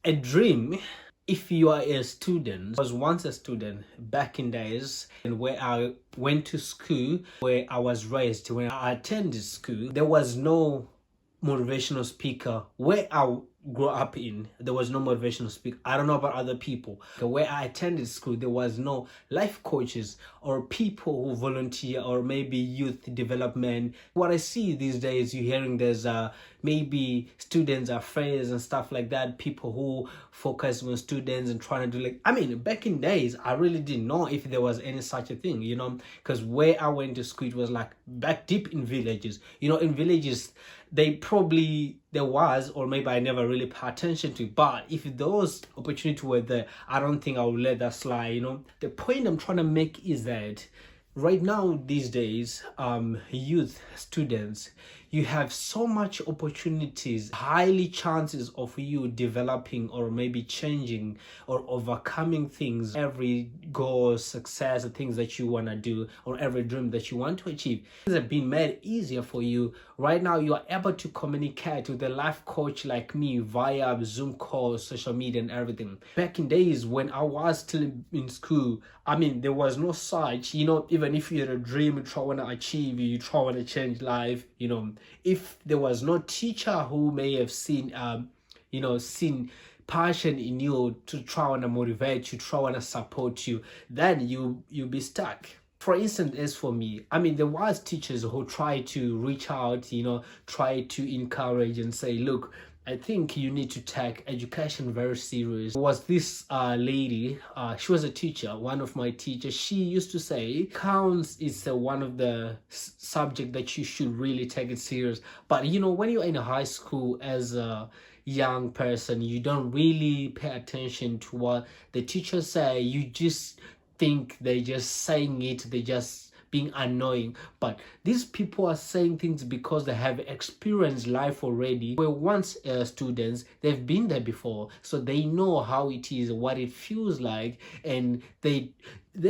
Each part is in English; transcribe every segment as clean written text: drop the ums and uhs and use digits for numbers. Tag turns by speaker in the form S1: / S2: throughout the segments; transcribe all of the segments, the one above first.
S1: A dream, if you are a student, I was once a student back in days, and where I went to school, where I was raised, when I attended school, there was no motivational speaker. Where I grew up in, there was no motivational speaker. I don't know about other people. Where I attended school, there was no life coaches or people who volunteer, or maybe youth development. What I see these days, you're hearing there's maybe students affairs and stuff like that, people who focus on students and trying to do, like, I mean, back in days I really didn't know if there was any such a thing, because where I went to school, it was like back deep in villages. In villages, there was, or maybe I never really paid attention to, but if those opportunities were there, I don't think I would let that slide. The point I'm trying to make is that right now, these days, youth, students, you have so much opportunities, highly chances of you developing or maybe changing or overcoming things, every goal, success, the things that you want to do, or every dream that you want to achieve. Things have been made easier for you. Right now, you are able to communicate with a life coach like me via Zoom calls, social media, and everything. Back in days when I was still in school, I mean, there was no such, even if you had a dream, you try to achieve, you try to change life, if there was no teacher who may have seen, seen passion in you to try and motivate you, try and support you, then you'll be stuck. For instance, as for me, I mean, there was teachers who try to reach out, try to encourage and say, look, I think you need to take education very serious. There was this lady, she was a teacher, one of my teachers. She used to say, counts is one of the subject that you should really take it serious. But when you're in high school as a young person, you don't really pay attention to what the teachers say. You just think they're just saying it, they just being annoying. But these people are saying things because they have experienced life already. Were once students, they've been there before, so they know how it is, what it feels like, and they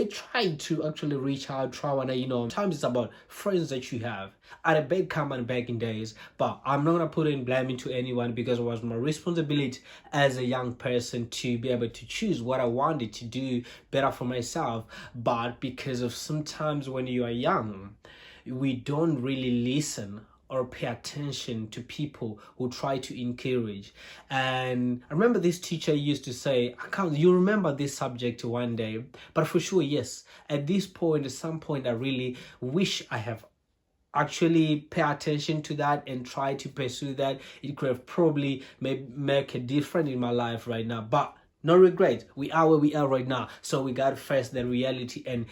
S1: try to actually reach out, try and sometimes it's about friends that you have. I had a bad comment back in days, but I'm not gonna put any blame into anyone, because it was my responsibility as a young person to be able to choose what I wanted to do better for myself. But because of sometimes when you are young, we don't really listen or pay attention to people who try to encourage. And I remember this teacher used to say, you remember this subject one day? But for sure, yes, at this point, at some point, I really wish I have actually pay attention to that and try to pursue that. It could have probably make a difference in my life right now. But no regret. We are where we are right now. So we got to face the reality and,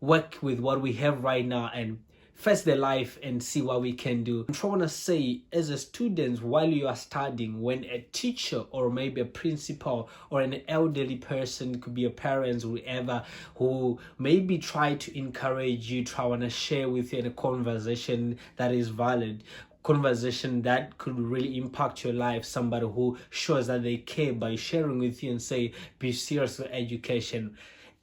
S1: work with what we have right now and face the life and see what we can do. I'm trying to say, as a student, while you are studying, when a teacher or maybe a principal or an elderly person, could be a parent, whoever, who maybe try to encourage you, try to share with you in a conversation that is valid, conversation that could really impact your life, somebody who shows that they care by sharing with you and say, be serious with education.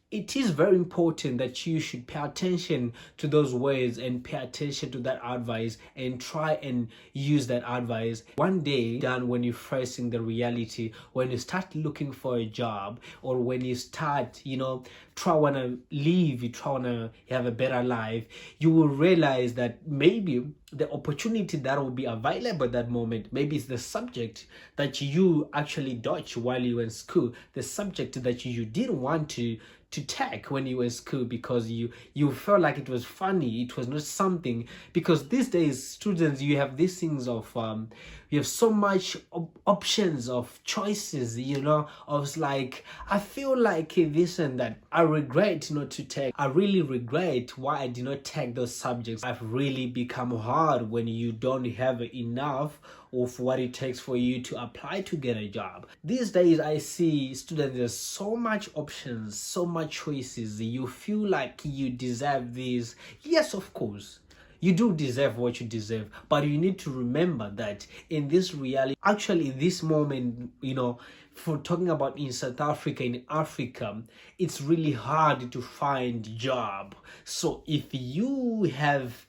S1: It is very important that you should pay attention to those words and pay attention to that advice and try and use that advice. One day, done, when you're facing the reality, when you start looking for a job, or when you start, try to live, you try to have a better life, you will realize that maybe the opportunity that will be available at that moment, maybe it's the subject that you actually dodged while you were in school, the subject that you didn't want to take when you were in school, because you felt like it was funny, it was not something. Because these days, students, you have these things of you have so much options of choices, of like, I feel like this and that. I regret not to take. I really regret why I did not take those subjects. I've really become hard when you don't have enough of what it takes for you to apply to get a job. These days, I see students, there's so much options, so much choices. You feel like you deserve this. Yes, of course, you do deserve what you deserve, but you need to remember that in this reality, actually in this moment, for talking about in South Africa, in Africa, it's really hard to find job. So if you have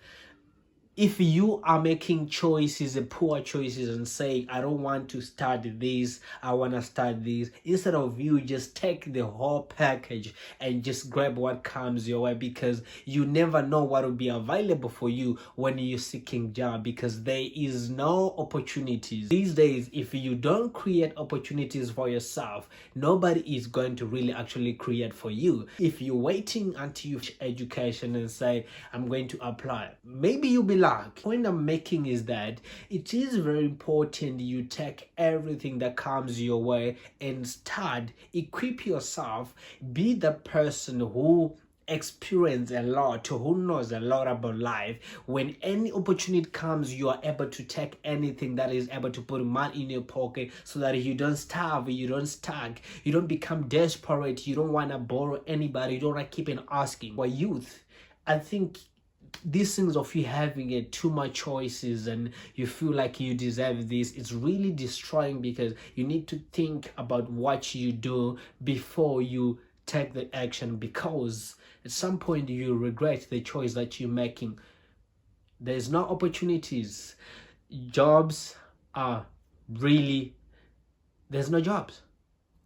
S1: if you are making choices and poor choices and say, I don't want to start this, I want to start this, instead of you just take the whole package and just grab what comes your way, because you never know what will be available for you when you're seeking job, because there is no opportunities these days. If you don't create opportunities for yourself, nobody is going to really actually create for you. If you're waiting until you finish education and say, I'm going to apply, maybe you'll be lucky. The point I'm making is that it is very important you take everything that comes your way and start, equip yourself, be the person who experience a lot, who knows a lot about life. When any opportunity comes, you are able to take anything that is able to put money in your pocket, so that you don't starve, you don't starve, you don't become desperate, you don't want to borrow anybody, you don't want to keep on asking. For youth, I think these things of you having too much choices and you feel like you deserve this, it's really destroying, because you need to think about what you do before you take the action, because at some point you regret the choice that you're making. There's no opportunities. Jobs are really, there's no jobs.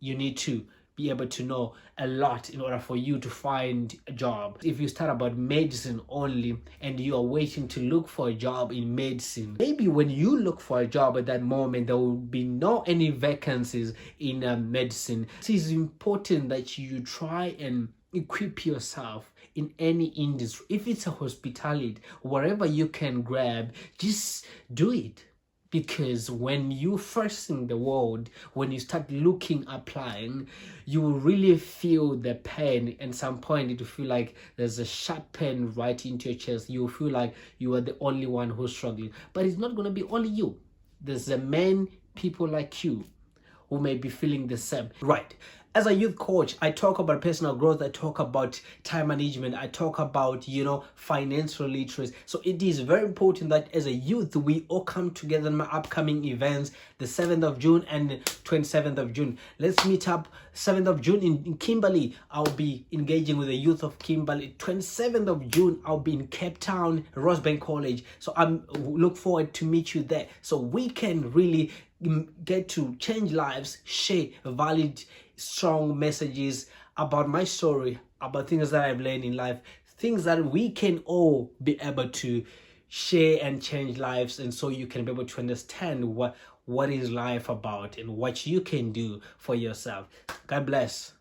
S1: You need to be able to know a lot in order for you to find a job. If you start about medicine only and you are waiting to look for a job in medicine, maybe when you look for a job at that moment, there will be no any vacancies in medicine. It is important that you try and equip yourself in any industry. If it's a hospitality, wherever you can grab, just do it. Because when you first in the world, when you start looking, applying, you will really feel the pain. At some point, it will feel like there's a sharp pain right into your chest. You will feel like you are the only one who's struggling. But it's not going to be only you. There's a many people like you who may be feeling the same. Right. As a youth coach, I talk about personal growth, I talk about time management, I talk about, financial literacy. So it is very important that as a youth, we all come together in my upcoming events, the 7th of June and 27th of June. Let's meet up 7th of June in Kimberley. I'll be engaging with the youth of Kimberley. 27th of June, I'll be in Cape Town, Rosebank College. So I look forward to meet you there. So we can really get to change lives, share valid, strong messages about my story, about things that I've learned in life, things that we can all be able to share and change lives. And so you can be able to understand what is life about and what you can do for yourself. God bless.